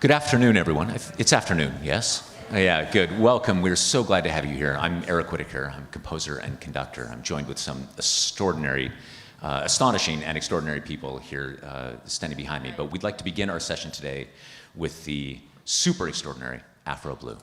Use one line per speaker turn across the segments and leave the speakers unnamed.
Good afternoon, everyone. It's afternoon, yes? Yeah, good. Welcome. We're so glad to have you here. I'm Eric Whitacre. I'm a composer and conductor. I'm joined with some astonishing and extraordinary people here standing behind me. But we'd like to begin our session today with the super extraordinary Afro Blue.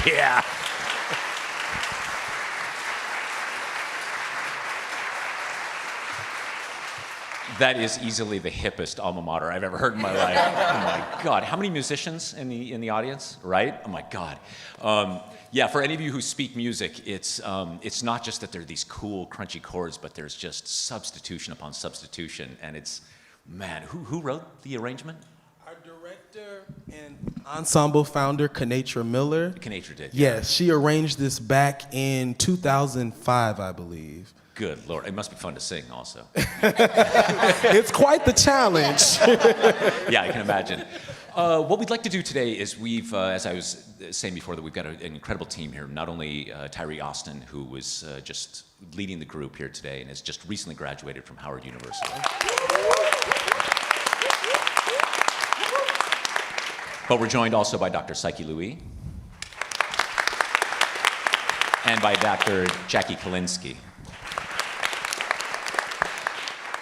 Yeah. That is easily the hippest alma mater I've ever heard in my life. Oh my God. How many musicians in the audience, right? Oh my God. Yeah, for any of you who speak music, it's not just that there are these cool, crunchy chords, but there's just substitution upon substitution. And it's, man, who wrote the arrangement?
Our director and ensemble founder, Kenatra Miller.
Kenatra did.
Yes, she arranged this back in 2005, I believe.
Good Lord, it must be fun to sing also.
It's quite the challenge.
Yeah, I can imagine. What we'd like to do today is as I was saying before, that we've got an incredible team here. Not only Tyree Austin, who was just leading the group here today and has just recently graduated from Howard University. But we're joined also by Dr. Psyche Loui and by Dr. Jacquelyn Kulinski.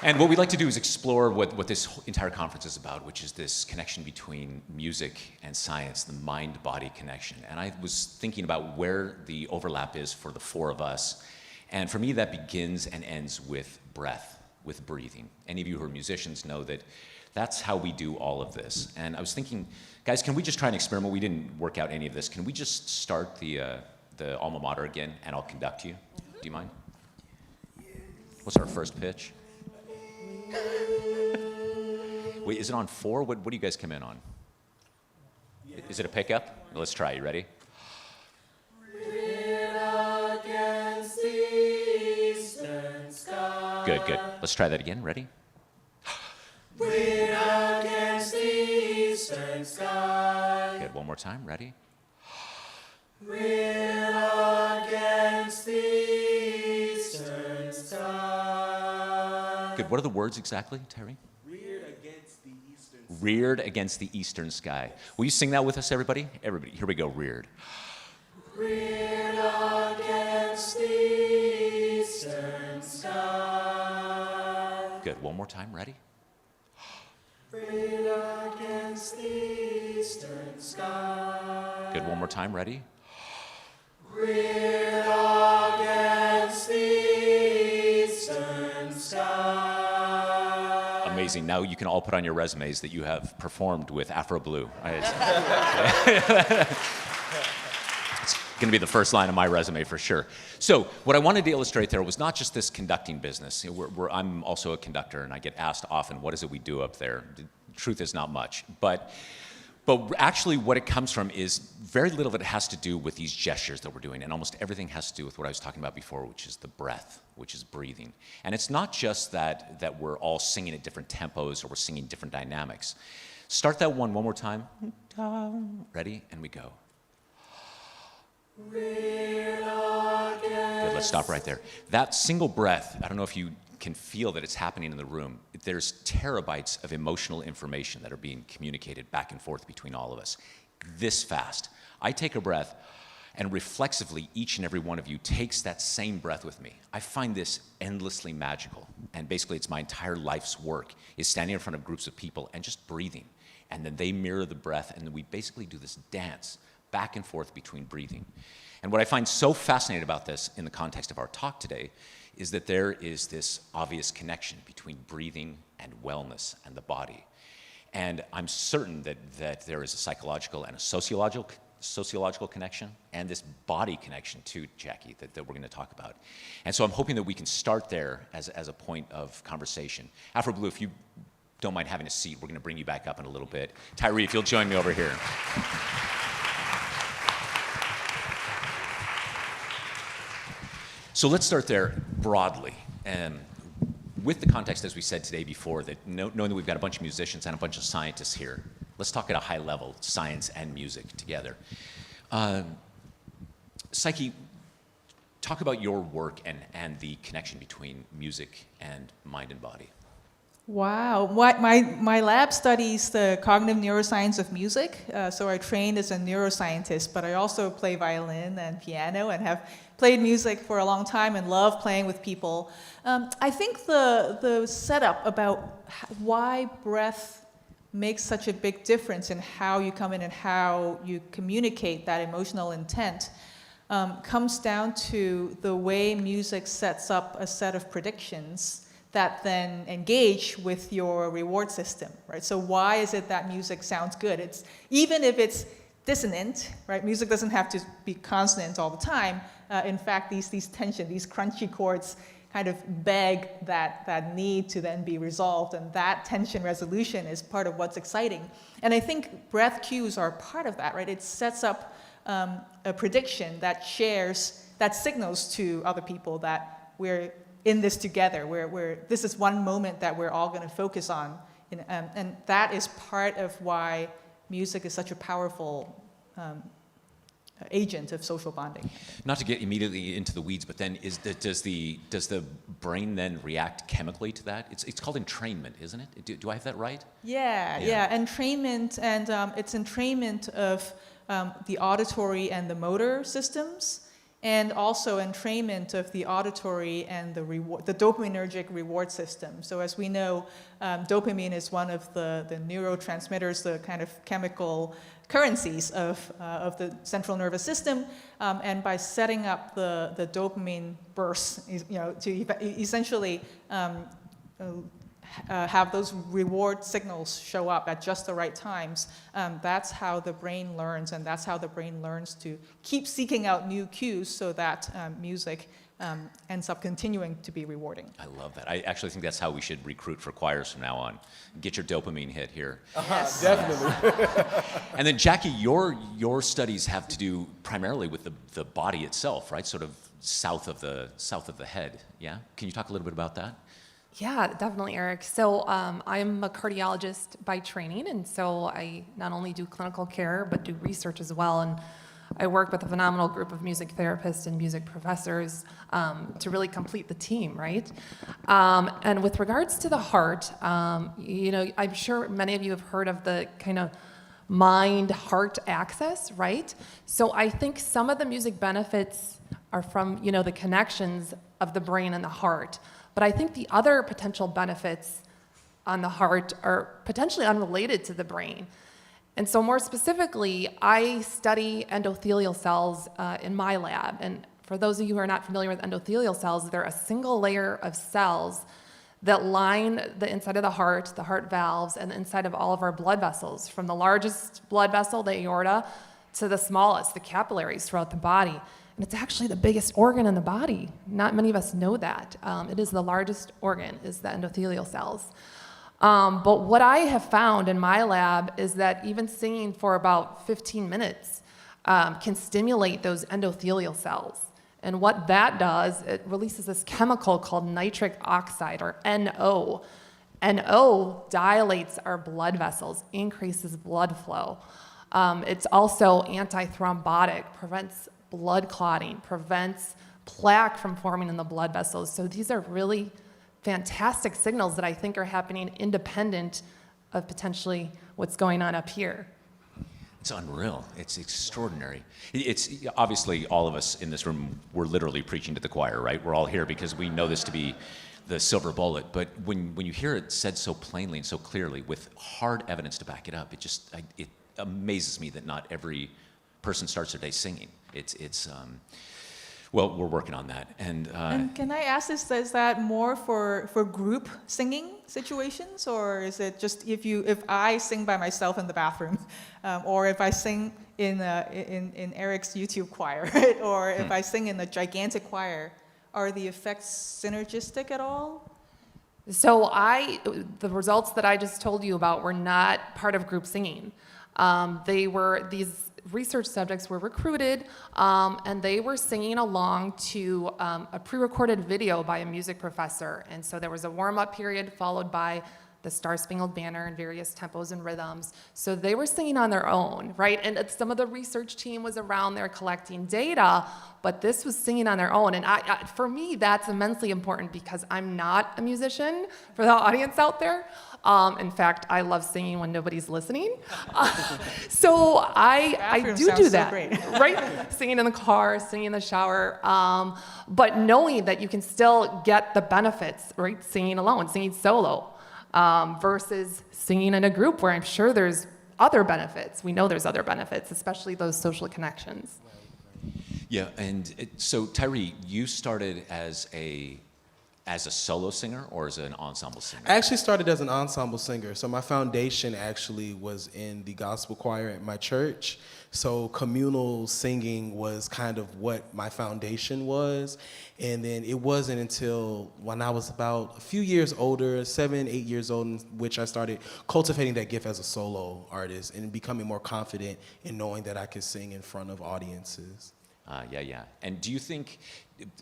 And what we'd like to do is explore what this entire conference is about, which is this connection between music and science, the mind-body connection. And I was thinking about where the overlap is for the four of us. And for me, that begins and ends with breath, with breathing. Any of you who are musicians know that that's how we do all of this. And I was thinking, guys, can we just try an experiment? We didn't work out any of this. Can we just start the alma mater again, and I'll conduct you? Do you mind? What's our first pitch? Wait, is it on 4? What do you guys come in on? Yeah. Is it a pickup? Let's try. You ready? Against the eastern sky. Good, good. Let's try that again. Ready? We're against the eastern sky. Good. One more time. Ready? We're against the eastern sky. Good. What are the words exactly, Terry?
Reared against the eastern sky.
Reared against the eastern sky. Will you sing that with us, everybody? Everybody. Here we go. Reared. Reared against the eastern sky. Good. One more time. Ready? Reared against the eastern sky. Good. One more time. Ready? Reared against the eastern sky. Amazing. Now you can all put on your resumes that you have performed with Afro Blue. It's going to be the first line of my resume for sure. So what I wanted to illustrate there was not just this conducting business. I'm also a conductor, and I get asked often, what is it we do up there? The truth is not much. But actually what it comes from is very little of it has to do with these gestures that we're doing, and almost everything has to do with what I was talking about before, which is the breath, which is breathing. And it's not just that we're all singing at different tempos or we're singing different dynamics. Start that one more time. Ready? And we go. Good, let's stop right there. That single breath, I don't know if you can feel that it's happening in the room. There's terabytes of emotional information that are being communicated back and forth between all of us. This fast. I take a breath, and reflexively, each and every one of you takes that same breath with me. I find this endlessly magical. And basically, it's my entire life's work, is standing in front of groups of people and just breathing. And then they mirror the breath, and then we basically do this dance back and forth between breathing. And what I find so fascinating about this in the context of our talk today is that there is this obvious connection between breathing and wellness and the body. And I'm certain that there is a psychological and a sociological connection and this body connection too, Jackie, that we're going to talk about. And so I'm hoping that we can start there as a point of conversation. Afro Blue, if you don't mind having a seat, we're going to bring you back up in a little bit. Tyree, if you'll join me over here. So let's start there broadly. With the context, as we said today before, that knowing that we've got a bunch of musicians and a bunch of scientists here, let's talk at a high level, science and music together. Psyche, talk about your work and the connection between music and mind and body.
Wow, my lab studies the cognitive neuroscience of music. So I trained as a neuroscientist, but I also play violin and piano and have played music for a long time and love playing with people. I think the setup about why breath makes such a big difference in how you come in and how you communicate that emotional intent comes down to the way music sets up a set of predictions that then engage with your reward system, right? So why is it that music sounds good? It's even if it's dissonant, right? Music doesn't have to be consonant all the time. In fact, these tension, these crunchy chords kind of beg that need to then be resolved, and that tension resolution is part of what's exciting. And I think breath cues are part of that, right? It sets up a prediction that signals to other people that we're in this together, where this is one moment that we're all going to focus on. And that is part of why music is such a powerful agent of social bonding.
Not to get immediately into the weeds, but then does the brain then react chemically to that? It's called entrainment, isn't it? Do I have that right?
Yeah. Entrainment, and it's entrainment of the auditory and the motor systems, and also entrainment of the auditory and the dopaminergic reward system. So as we know, dopamine is one of the neurotransmitters, the kind of chemical currencies of the central nervous system. And by setting up the dopamine bursts, to essentially have those reward signals show up at just the right times, that's how the brain learns, and that's how the brain learns to keep seeking out new cues so that music ends up continuing to be rewarding.
I love that. I actually think that's how we should recruit for choirs from now on. Get your dopamine hit here.
Yes.
Definitely.
And then Jackie, your studies have to do primarily with the body itself, right? Sort of south of the head. Yeah. Can you talk a little bit about that?
Yeah, definitely, Eric. So I'm a cardiologist by training, and so I not only do clinical care, but do research as well. And I work with a phenomenal group of music therapists and music professors to really complete the team, right? And with regards to the heart, I'm sure many of you have heard of the kind of mind-heart axis, right? So I think some of the music benefits are from, the connections of the brain and the heart. But I think the other potential benefits on the heart are potentially unrelated to the brain. And so more specifically, I study endothelial cells in my lab. And for those of you who are not familiar with endothelial cells, they're a single layer of cells that line the inside of the heart valves, and the inside of all of our blood vessels, from the largest blood vessel, the aorta, to the smallest, the capillaries throughout the body. And it's actually the biggest organ in the body. Not many of us know that. It is the largest organ, is the endothelial cells. But what I have found in my lab is that even singing for about 15 minutes can stimulate those endothelial cells. And what that does, it releases this chemical called nitric oxide, or NO. NO dilates our blood vessels, increases blood flow. It's also antithrombotic, prevents blood clotting, prevents plaque from forming in the blood vessels. So these are really fantastic signals that I think are happening independent of potentially what's going on up here.
It's unreal. It's extraordinary. It's obviously all of us in this room, we're literally preaching to the choir, right? We're all here because we know this to be the silver bullet. But when you hear it said so plainly and so clearly with hard evidence to back it up, it amazes me that not every person starts their day singing. Well, we're working on that. And
can I ask this, is that more for group singing situations, or is it just if I sing by myself in the bathroom, or if I sing in Eric's YouTube choir, right? Or if I sing in a gigantic choir, are the effects synergistic at all?
So the results that I just told you about were not part of group singing. These research subjects were recruited, and they were singing along to a pre-recorded video by a music professor. And so there was a warm-up period followed by the Star Spangled Banner in various tempos and rhythms. So they were singing on their own, right? And some of the research team was around there collecting data, but this was singing on their own. And for me, that's immensely important because I'm not a musician, for the audience out there. In fact, I love singing when nobody's listening. So I do that, so right? Singing in the car, singing in the shower, but knowing that you can still get the benefits, right? Singing alone, singing solo, versus singing in a group where I'm sure there's other benefits. We know there's other benefits, especially those social connections.
yeah, and so Tyree, you started as a solo singer or as an ensemble singer?
I actually started as an ensemble singer. So my foundation actually was in the gospel choir at my church. So communal singing was kind of what my foundation was. And then it wasn't until when I was about a few years older, 7, 8 years old, in which I started cultivating that gift as a solo artist and becoming more confident in knowing that I could sing in front of audiences.
Yeah. And do you think,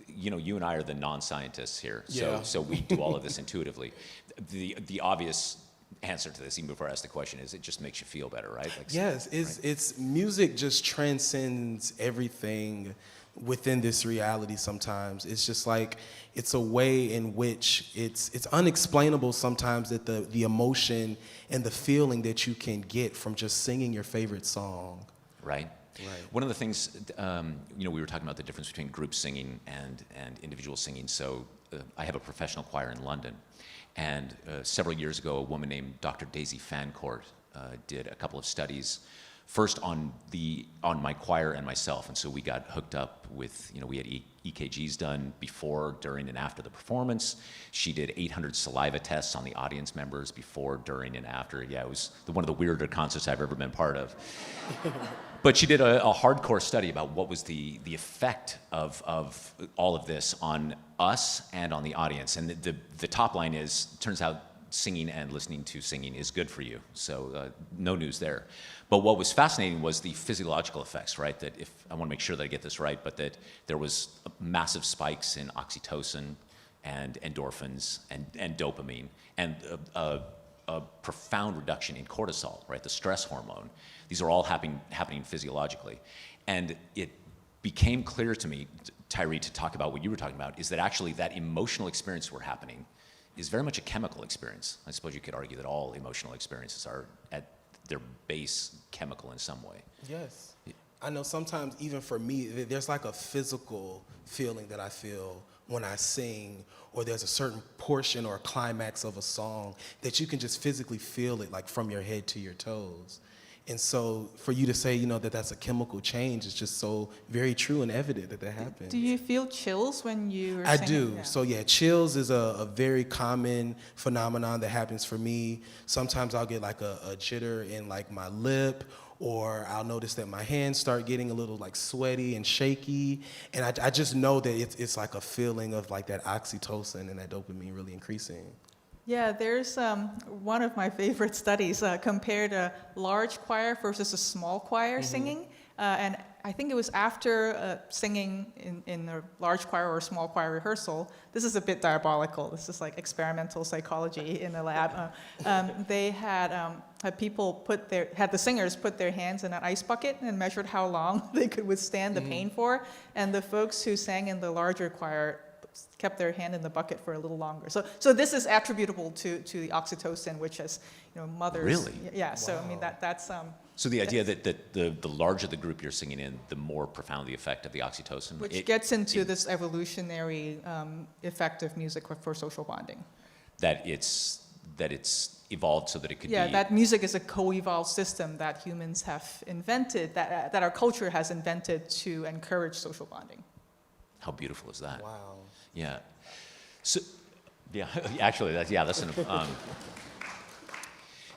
you and I are the non-scientists here,
Yeah.
so we do all of this intuitively. The obvious answer to this, even before I ask the question, is it just makes you feel better, right?
Yes, it's music just transcends everything within this reality sometimes. It's just like, it's a way in which it's unexplainable sometimes that the emotion and the feeling that you can get from just singing your favorite song.
Right.
Right.
One of the things, we were talking about the difference between group singing and individual singing. So I have a professional choir in London. And several years ago, a woman named Dr. Daisy Fancourt did a couple of studies First on my choir and myself, and so we got hooked up with, we had EKGs done before, during, and after the performance. She did 800 saliva tests on the audience members before, during, and after. Yeah, it was one of the weirder concerts I've ever been part of. But she did a hardcore study about what was the effect of all of this on us and on the audience. And the top line is, turns out singing and listening to singing is good for you. So no news there. But what was fascinating was the physiological effects, right? That if, I want to make sure that I get this right, but that there was massive spikes in oxytocin and endorphins and dopamine, and a profound reduction in cortisol, right? The stress hormone. These are all happening physiologically. And it became clear to me, Tyree, to talk about what you were talking about, is that actually that emotional experience we're happening is very much a chemical experience. I suppose you could argue that all emotional experiences are at their base chemical in some way.
Yes. I know sometimes even for me, there's like a physical feeling that I feel when I sing, or there's a certain portion or climax of a song that you can just physically feel it, like from your head to your toes. And so for you to say, that that's a chemical change is just so very true and evident that happens.
Do you feel chills when you are
I
singing?
do.
Yeah.
So yeah, chills is a very common phenomenon that happens for me. Sometimes I'll get like a jitter in like my lip, or I'll notice that my hands start getting a little like sweaty and shaky. And I just know that it's like a feeling of like that oxytocin and that dopamine really increasing.
Yeah, there's one of my favorite studies compared a large choir versus a small choir singing. And I think it was after singing in a large choir or a small choir rehearsal. This is a bit diabolical. This is like experimental psychology in the lab. They had the singers put their hands in an ice bucket and measured how long they could withstand the pain for. And the folks who sang in the larger choir kept their hand in the bucket for a little longer. So this is attributable to the oxytocin, which is, mothers.
Really?
Yeah.
Wow.
So I mean that's.
So the idea that the larger the group you're singing in, the more profound the effect of the oxytocin.
Which gets into this evolutionary effect of music for social bonding.
That it's evolved so that it could be.
Yeah, that music is a co-evolved system that humans have invented, that our culture has invented to encourage social bonding.
How beautiful is that?
Wow.
Yeah. So, yeah, actually, that's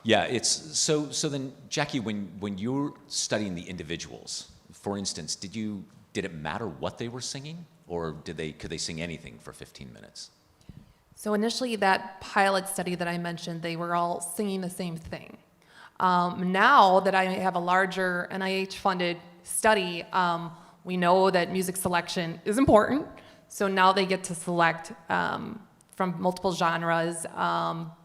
yeah, it's so then, Jackie, when you're studying the individuals, for instance, did it matter what they were singing, or could they sing anything for 15 minutes?
So initially, that pilot study that I mentioned, they were all singing the same thing. Now that I have a larger NIH-funded study, we know that music selection is important. So now they get to select from multiple genres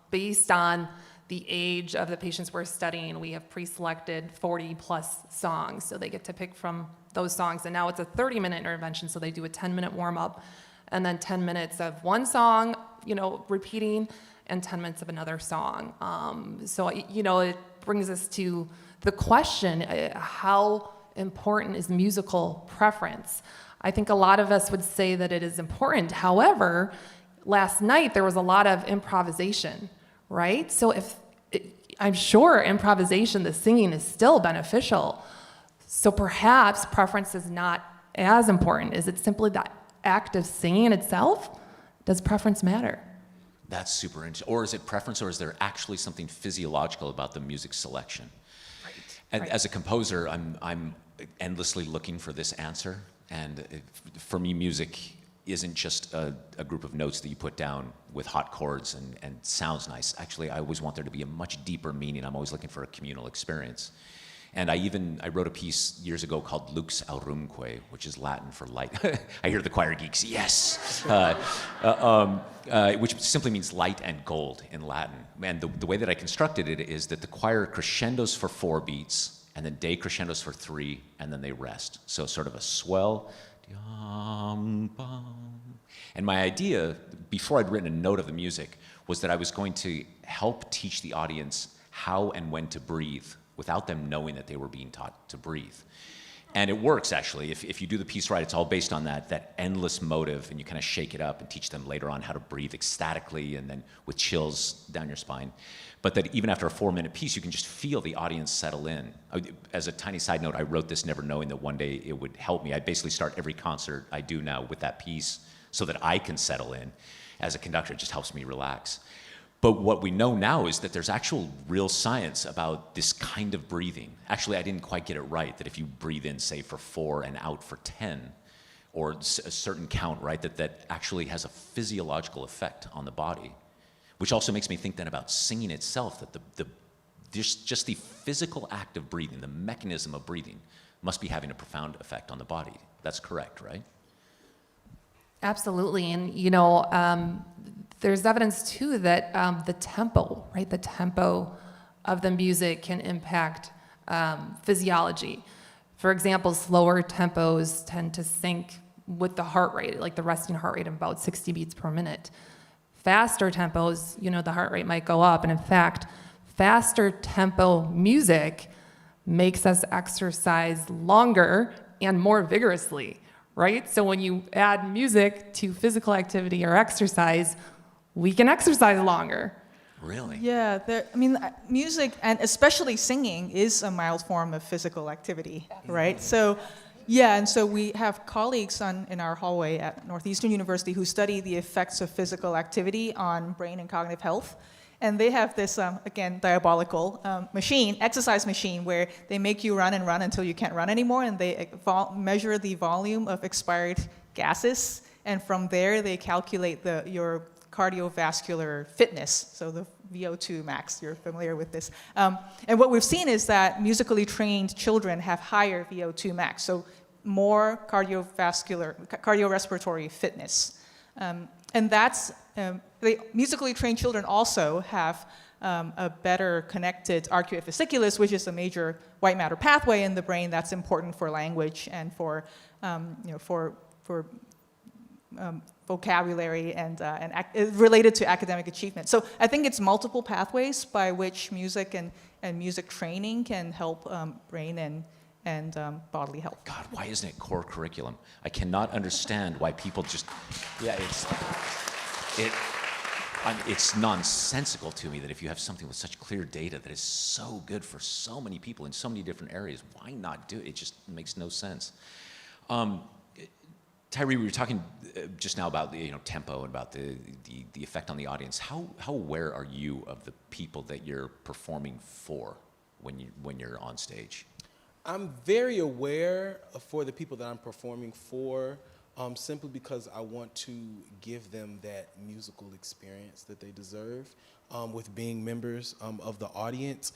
based on the age of the patients we're studying. We have pre-selected 40 plus songs, so they get to pick from those songs. And now it's a 30-minute intervention, so they do a 10-minute warm-up, and then 10 minutes of one song, repeating, and 10 minutes of another song. So it brings us to the question, how important is musical preference? I think a lot of us would say that it is important. However, last night there was a lot of improvisation, right? So I'm sure improvisation, the singing, is still beneficial. So perhaps preference is not as important. Is it simply the act of singing itself? Does preference matter?
That's super interesting. Or is it preference, or is there actually something physiological about the music selection?
Right.
And
right.
as a composer, I'm endlessly looking for this answer. And for me, music isn't just a group of notes that you put down with hot chords and sounds nice. Actually, I always want there to be a much deeper meaning. I'm always looking for a communal experience. And I wrote a piece years ago called Lux Aurumque, which is Latin for light. I hear the choir geeks, yes! Which simply means light and gold in Latin. And the way that I constructed it is that the choir crescendos for 4 beats, and then decrescendos for 3, and then they rest. So sort of a swell. And my idea, before I'd written a note of the music, was that I was going to help teach the audience how and when to breathe without them knowing that they were being taught to breathe. And it works, actually. If you do the piece right, it's all based on that endless motive, and you kind of shake it up and teach them later on how to breathe ecstatically and then with chills down your spine. But that even after a 4-minute piece, you can just feel the audience settle in. As a tiny side note, I wrote this never knowing that one day it would help me. I basically start every concert I do now with that piece so that I can settle in. As a conductor, it just helps me relax. But what we know now is that there's actual real science about this kind of breathing. Actually, I didn't quite get it right, that if you breathe in, say, for 4 and out for 10, or a certain count, right, that actually has a physiological effect on the body. Which also makes me think then about singing itself, that just the physical act of breathing, the mechanism of breathing, must be having a profound effect on the body. That's correct, right?
Absolutely. And, there's evidence too that the tempo, right? The tempo of the music can impact physiology. For example, slower tempos tend to sync with the heart rate, like the resting heart rate of about 60 beats per minute. Faster tempos, the heart rate might go up. And in fact, faster tempo music makes us exercise longer and more vigorously, right? So when you add music to physical activity or exercise, we can exercise longer.
Really?
Yeah, music, and especially singing, is a mild form of physical activity, right? So, yeah, and so we have colleagues in our hallway at Northeastern University who study the effects of physical activity on brain and cognitive health. And they have this, again, diabolical exercise machine, where they make you run and run until you can't run anymore, and they measure the volume of expired gases, and from there they calculate your cardiovascular fitness, so the VO2 max. You're familiar with this. And what we've seen is that musically trained children have higher VO2 max, so more cardiorespiratory fitness. And that's, the musically trained children also have a better connected arcuate fasciculus, which is a major white matter pathway in the brain that's important for language and for vocabulary and related to academic achievement. So I think it's multiple pathways by which music and music training can help brain and bodily health.
God, why isn't it core curriculum? I cannot understand why people just, it's nonsensical to me that if you have something with such clear data that is so good for so many people in so many different areas, why not do it? It just makes no sense. Tyree, we were talking just now about the tempo and about the effect on the audience. How aware are you of the people that you're performing for when you're on stage?
I'm very aware for the people that I'm performing for, simply because I want to give them that musical experience that they deserve with being members of the audience.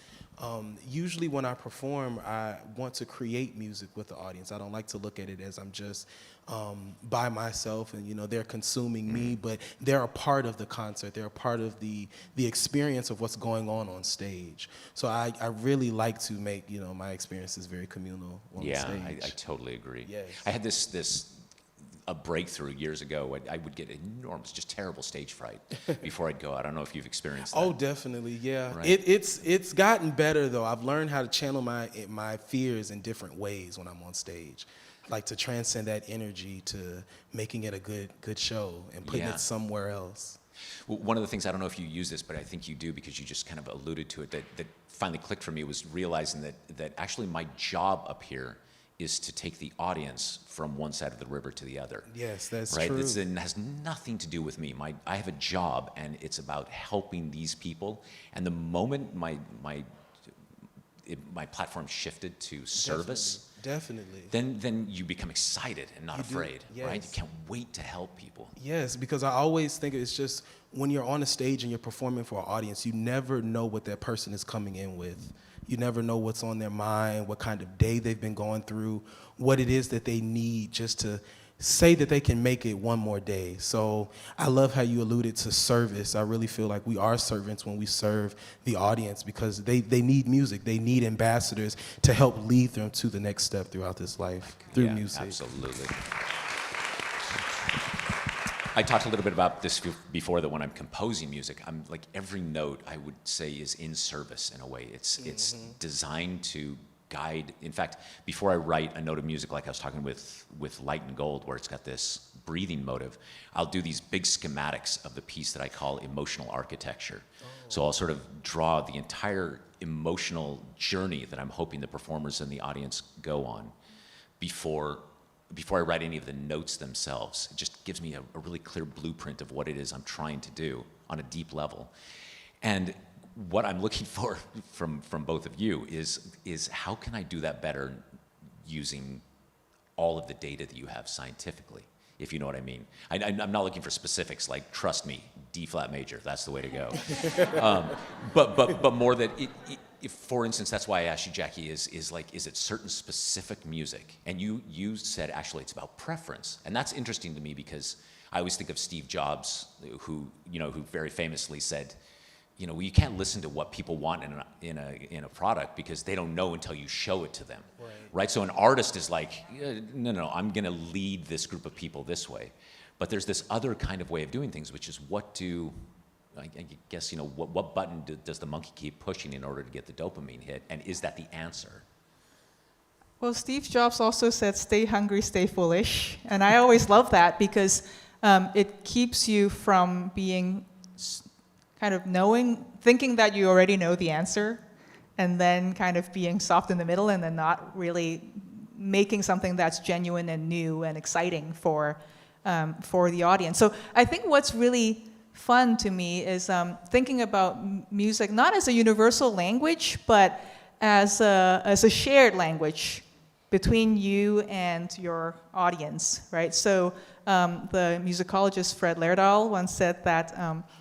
Usually when I perform, I want to create music with the audience. I don't like to look at it as I'm just by myself and they're consuming me, but they're a part of the concert. They're a part of the experience of what's going on stage. So I really like to make my experiences very communal on stage.
Yeah, I totally agree.
Yes.
I had a breakthrough years ago. I would get enormous, just terrible stage fright before I'd go out. I don't know if you've experienced that.
Oh, definitely, yeah.
Right.
It's gotten better though. I've learned how to channel my fears in different ways when I'm on stage, like to transcend that energy to making it a good show and putting it somewhere else.
Well, one of the things, I don't know if you use this, but I think you do because you just kind of alluded to it, that finally clicked for me was realizing that actually my job up here is to take the audience from one side of the river to the other.
Yes, that's
right?
true.
It has nothing to do with me. I have a job, and it's about helping these people. And the moment my platform shifted to service,
definitely.
Then you become excited and not afraid,
yes.
right? You can't wait to help people.
Yes, because I always think it's just when you're on a stage and you're performing for an audience, you never know what that person is coming in with. You never know what's on their mind, what kind of day they've been going through, what it is that they need just to say that they can make it one more day. So I love how you alluded to service. I really feel like we are servants when we serve the audience because they need music. They need ambassadors to help lead them to the next step throughout this life through music.
Absolutely. I talked a little bit about this before, that when I'm composing music, I'm like every note I would say is in service in a way. It's designed to guide. In fact, before I write a note of music, like I was talking with Light and Gold, where it's got this breathing motive, I'll do these big schematics of the piece that I call emotional architecture. So I'll sort of draw the entire emotional journey that I'm hoping the performers and the audience go on before I write any of the notes themselves. It just gives me a really clear blueprint of what it is I'm trying to do on a deep level. And what I'm looking for from both of you is how can I do that better using all of the data that you have scientifically, if you know what I mean. I'm not looking for specifics, like, trust me, D flat major, that's the way to go. But more that, if, for instance, that's why I asked you, Jackie, is it certain specific music? And you said, actually, it's about preference. And that's interesting to me because I always think of Steve Jobs, who very famously said, well, you can't listen to what people want in a product because they don't know until you show it to them, right? So an artist is like, no, I'm going to lead this group of people this way. But there's this other kind of way of doing things, which is I guess, what button does the monkey keep pushing in order to get the dopamine hit, and is that the answer?
Well, Steve Jobs also said, stay hungry, stay foolish. And I always love that because it keeps you from being kind of thinking that you already know the answer, and then kind of being soft in the middle, and then not really making something that's genuine and new and exciting for the audience. So I think what's really fun to me is thinking about music not as a universal language, but as a shared language between you and your audience, right? So the musicologist Fred Laerdal once said that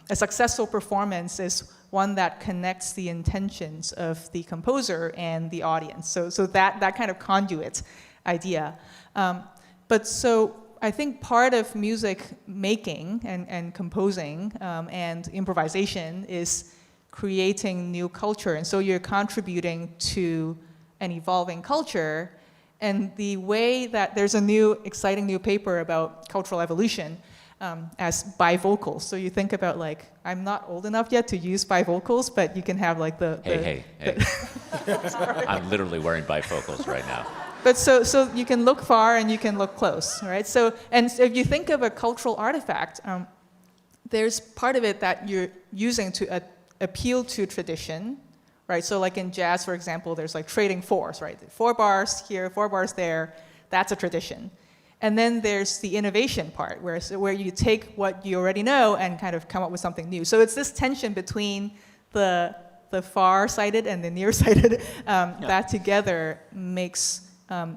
a successful performance is one that connects the intentions of the composer and the audience. So that kind of conduit idea. But so I think part of music making and composing and improvisation is creating new culture. And so you're contributing to an evolving culture. And the way that there's a exciting new paper about cultural evolution as bivocals. So you think about, like, I'm not old enough yet to use bivocals, but you can have like
Hey. I'm literally wearing bifocals right now.
But so you can look far and you can look close, right? So, and if you think of a cultural artifact, there's part of it that you're using to appeal to tradition, right? So like in jazz, for example, there's like trading fours, right? 4 bars here, 4 bars there, that's a tradition. And then there's the innovation part, where you take what you already know and kind of come up with something new. So it's this tension between the far-sighted and the near-sighted that together makes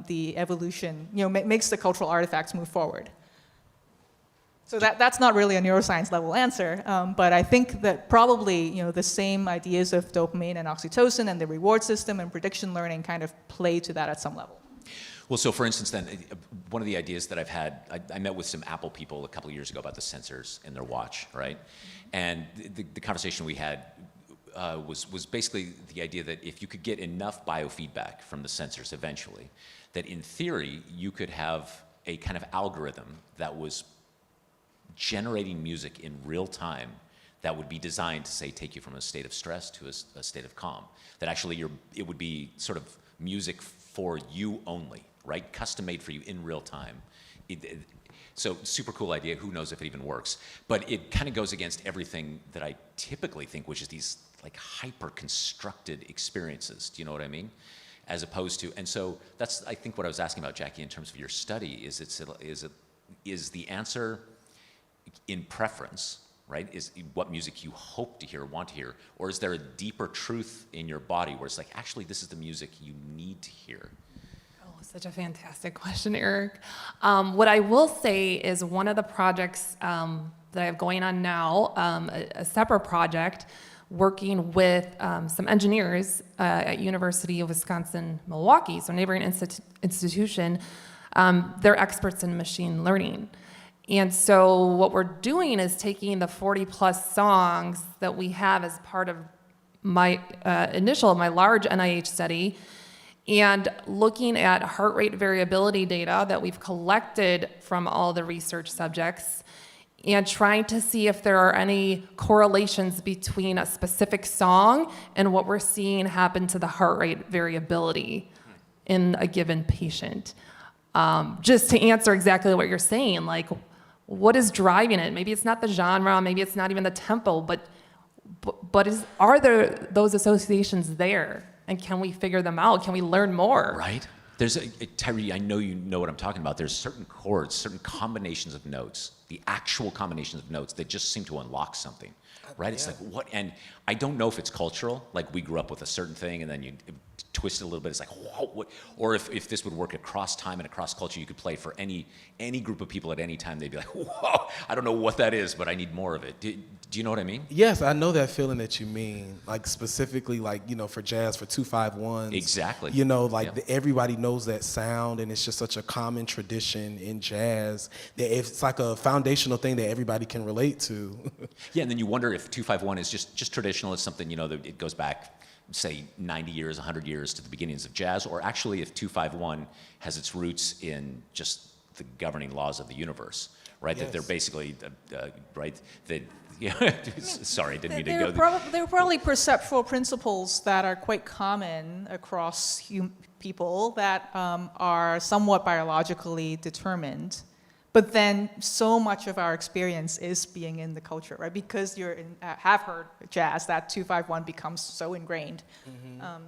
the evolution, makes the cultural artifacts move forward. So that's not really a neuroscience level answer, but I think that probably the same ideas of dopamine and oxytocin and the reward system and prediction learning kind of play to that at some level.
Well, so for instance, then, one of the ideas that I've had, I met with some Apple people a couple of years ago about the sensors in their watch, right? And the conversation we had was basically the idea that if you could get enough biofeedback from the sensors eventually, that in theory, you could have a kind of algorithm that was generating music in real time that would be designed to, say, take you from a state of stress to a state of calm. That actually it would be sort of music for you only, right? Custom made for you in real time. So super cool idea. Who knows if it even works? But it kind of goes against everything that I typically think, which is these like hyper constructed experiences. Do you know what I mean? As opposed to, and so that's, I think, what I was asking about, Jackie, in terms of your study. Is the answer in preference, right? Is what music you hope to hear, want to hear, or is there a deeper truth in your body where it's like, actually, this is the music you need to hear?
Oh, such a fantastic question, Eric. What I will say is one of the projects that I have going on now, a separate project, working with some engineers at University of Wisconsin-Milwaukee, so a neighboring institution. They're experts in machine learning. And so what we're doing is taking the 40 plus songs that we have as part of my large NIH study and looking at heart rate variability data that we've collected from all the research subjects and trying to see if there are any correlations between a specific song and what we're seeing happen to the heart rate variability in a given patient. Just to answer exactly what you're saying, like, what is driving it? Maybe it's not the genre, maybe it's not even the tempo, but are there those associations there? And can we figure them out? Can we learn more?
Right? There's Tyree, I know you know what I'm talking about. There's certain chords, certain combinations of notes, the actual combinations of notes that just seem to unlock something, right? It's like, what? And I don't know if it's cultural, like we grew up with a certain thing and then you twist it a little bit. It's like, whoa, what? Or if this would work across time and across culture, you could play for any group of people at any time. They'd be like, whoa, I don't know what that is, but I need more of it. Do you know what I mean?
Yes, I know that feeling that you mean. Like specifically, like, you know, for jazz, for 2-5-1s.
Exactly.
You know, like everybody knows that sound, and it's just such a common tradition in jazz that it's like a foundational thing that everybody can relate to.
Yeah, and then you wonder if 2-5-1 is just traditional. It's something, you know, that it goes back, say, 90 years, 100 years to the beginnings of jazz, or actually if 2-5-1 has its roots in just the governing laws of the universe, right?
Yes.
That they're basically, right? That, yeah, sorry, didn't mean to go there.
There are probably perceptual principles that are quite common across people that are somewhat biologically determined. But then so much of our experience is being in the culture, right? Because have heard jazz, that 2-5-1 becomes so ingrained.
Mm-hmm.
I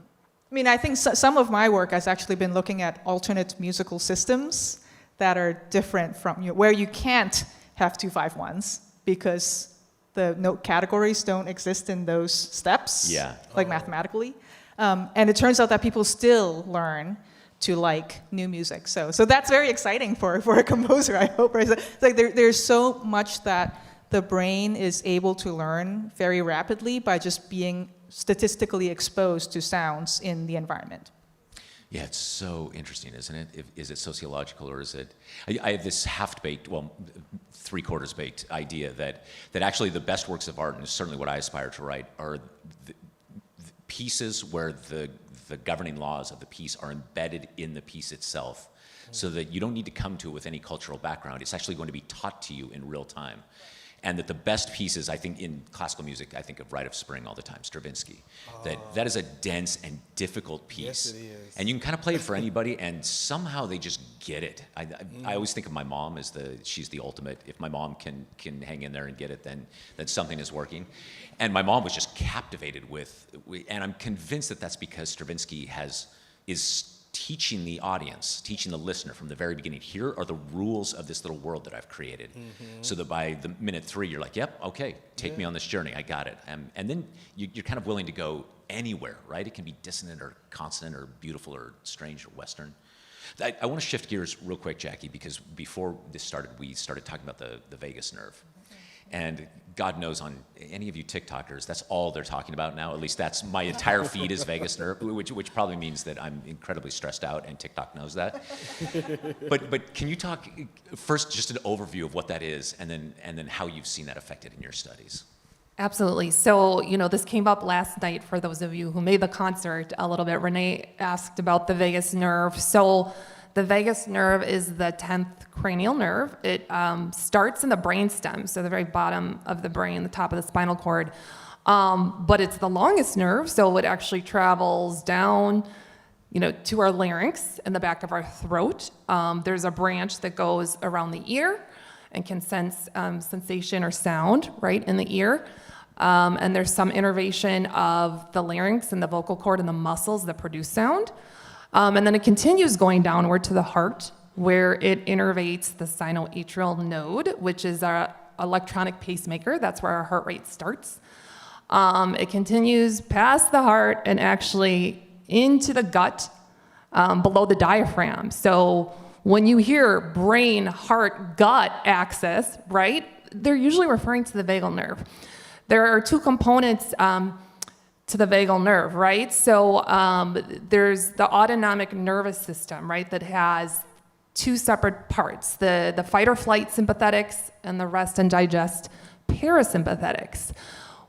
mean, I think some of my work has actually been looking at alternate musical systems that are different from where you can't have 2-5-1s because the note categories don't exist in those steps, like mathematically. And it turns out that people still learn to like new music. So that's very exciting for a composer, I hope. Right? It's like there's so much that the brain is able to learn very rapidly by just being statistically exposed to sounds in the environment.
Yeah, it's so interesting, isn't it? Is it sociological or is it? I have this half-baked, well, three-quarters-baked idea that actually the best works of art, and certainly what I aspire to write, are the pieces where the governing laws of the piece are embedded in the piece itself, so that you don't need to come to it with any cultural background. It's actually going to be taught to you in real time. And that the best pieces, I think, in classical music, I think of Rite of Spring all the time, Stravinsky. That is a dense and difficult piece.
Yes, it is.
And you can kind of play it for anybody, and somehow they just get it. I always think of my mom as she's the ultimate. If my mom can hang in there and get it, then something is working. And my mom was just captivated and I'm convinced that that's because Stravinsky is teaching the audience, teaching the listener from the very beginning, here are the rules of this little world that I've created. Mm-hmm. So that by the minute 3, you're like, yep, okay, take me on this journey, I got it. And then you're kind of willing to go anywhere, right? It can be dissonant or consonant or beautiful or strange or Western. I want to shift gears real quick, Jackie, because before this started, we started talking about the vagus nerve. And God knows on any of you TikTokers, that's all they're talking about now. At least that's my entire feed is vagus nerve, which probably means that I'm incredibly stressed out, and TikTok knows that. But can you talk first just an overview of what that is, and then how you've seen that affected in your studies?
Absolutely. So, this came up last night for those of you who made the concert a little bit. Renee asked about the vagus nerve. So the vagus nerve is the 10th cranial nerve. It starts in the brainstem, so the very bottom of the brain, the top of the spinal cord. But it's the longest nerve, so it actually travels down, to our larynx in the back of our throat. There's a branch that goes around the ear and can sense sensation or sound right in the ear. And there's some innervation of the larynx and the vocal cord and the muscles that produce sound. And then it continues going downward to the heart, where it innervates the sinoatrial node, which is our electronic pacemaker. That's where our heart rate starts. It continues past the heart and actually into the gut, below the diaphragm. So when you hear brain, heart, gut axis, right, they're usually referring to the vagal nerve. There are two components to the vagal nerve, right? So there's the autonomic nervous system, right, that has two separate parts, the fight or flight sympathetics and the rest and digest parasympathetics.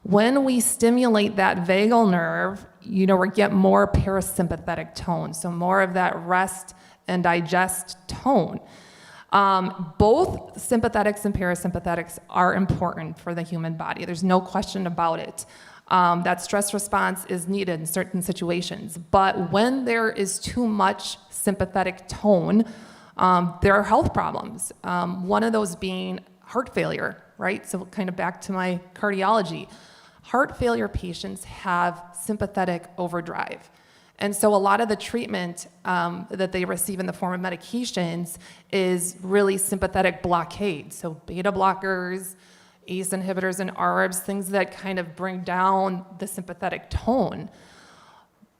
When we stimulate that vagal nerve, we get more parasympathetic tone, so more of that rest and digest tone. Both sympathetics and parasympathetics are important for the human body. There's no question about it. That stress response is needed in certain situations. But when there is too much sympathetic tone, there are health problems. One of those being heart failure, right? So kind of back to my cardiology. Heart failure patients have sympathetic overdrive. And so a lot of the treatment that they receive in the form of medications is really sympathetic blockade. So beta blockers, ACE inhibitors, and ARBs, things that kind of bring down the sympathetic tone.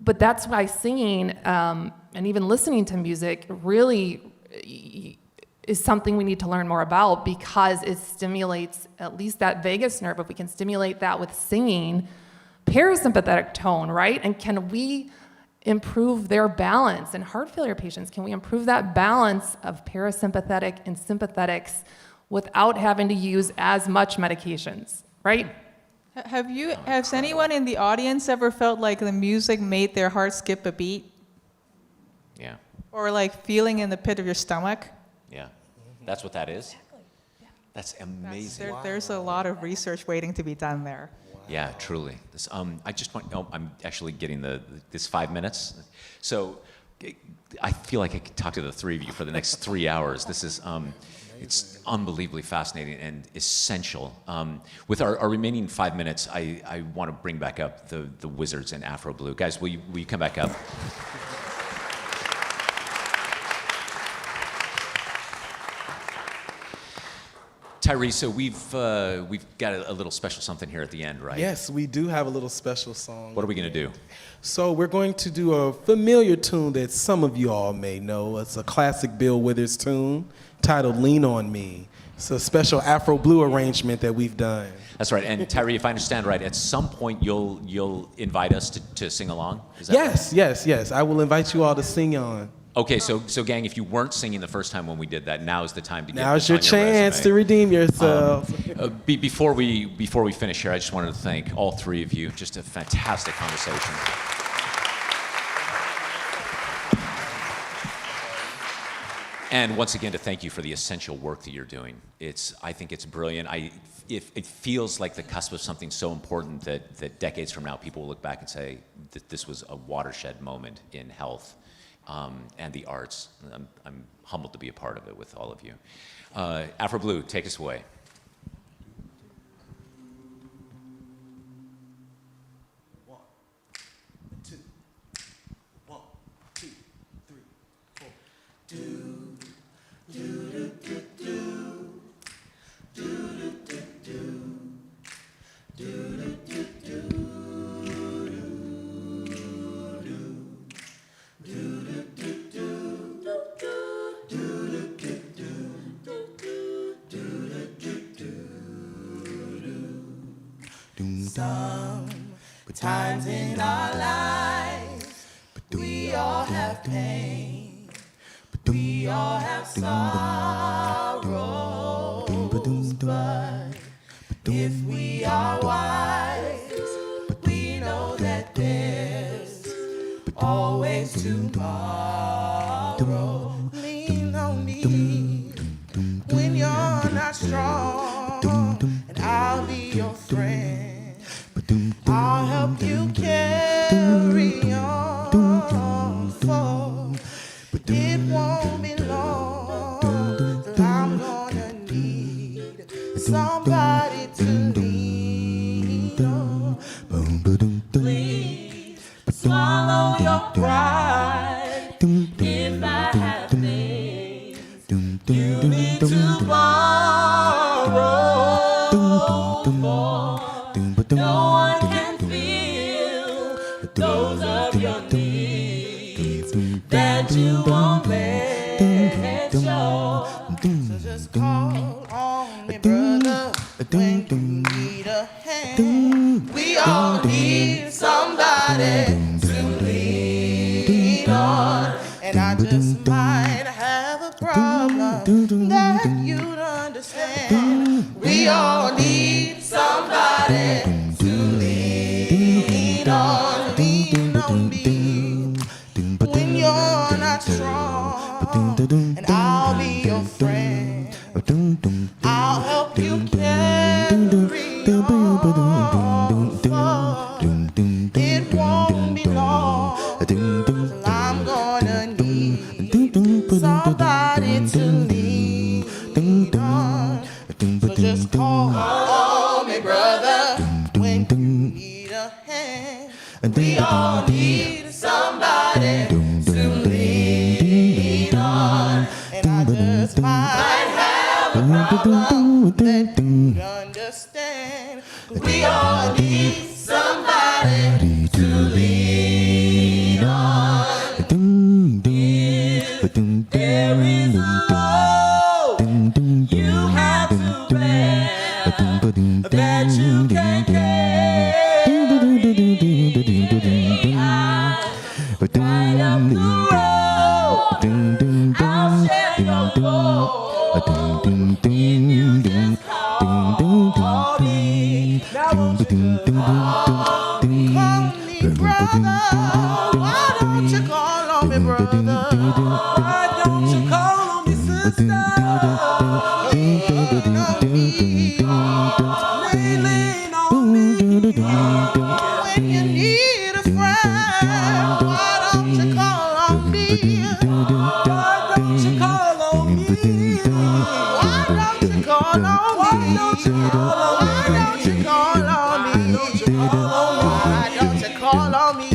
But that's why singing and even listening to music really is something we need to learn more about, because it stimulates at least that vagus nerve. If we can stimulate that with singing, parasympathetic tone, right? And can we improve their balance? In heart failure patients, can we improve that balance of parasympathetic and sympathetics without having to use as much medications, right?
Has anyone in the audience ever felt like the music made their heart skip a beat?
Yeah,
Or like feeling in the pit of your stomach?
yeah. That's what that is? That's amazing.
There's a lot of research waiting to be done there.
Yeah, truly. This, I just want, I'm actually getting this 5 minutes. So I feel like I could talk to the three of you for the next 3 hours. This is, it's unbelievably fascinating and essential. With our remaining 5 minutes, I want to bring back up the Wizards and Afro Blue. Guys, will you come back up? Tyree, so we've got a little special something here at the end, right?
Yes, we do have a little special song.
What are we going to do?
So we're going to do a familiar tune that some of you all may know. It's a classic Bill Withers tune titled Lean On Me. It's a special Afro Blue arrangement that we've done.
That's right. And Tyree, if I understand right, at some point you'll invite us to sing along? Is that
Yes, yes, yes. I will invite you all to sing on.
Okay, so gang, if you weren't singing the first time when we did that, now is the time to get
Now's
this
your
on
chance to
resume.
redeem yourself.
Before we finish here, I just wanted to thank all three of you. Just a fantastic conversation. And once again, to thank you for the essential work that you're doing. I think it's brilliant. It feels like the cusp of something so important that decades from now, people will look back and say that this was a watershed moment in health and the arts. I'm humbled to be a part of it with all of you. Afro Blue, take us away.
Sometimes in our lives, we all have pain, we all have sorrows, but if we are wise, we know that there's always tomorrow. Lean on me when you're not strong, and I'll be your friend. I'll help you carry on, for it won't be long till I'm gonna need somebody to lean on. Please swallow your pride if I have things you need tomorrow. No one can feel those of your needs that you won't let show. So just call on me, brother, when you need a hand. We all need somebody to lean on, and I just might have a problem that you'd understand. We all need somebody to lean on me when you're not strong, and I'll
I'll be your friend. I'll help you carry on. It won't be long till I'm gonna need somebody to lean on. So just call me brother when you need a hand. We all need somebody to lean on. And I just might have a problem that you understand. 'Cause we all need somebody to lean on. There is a load you have to bear that you can't carry. Right up the road, I'll share your load. If you just call me, now won't you call me? Call me brother, why don't you call on me brother? Why don't you call on me sister? Lean on me when you need a friend. Why don't you call on me? Why don't you call on me? Why don't you call on me? Why don't you call on me? Why don't you call on me? Why don't you call on me?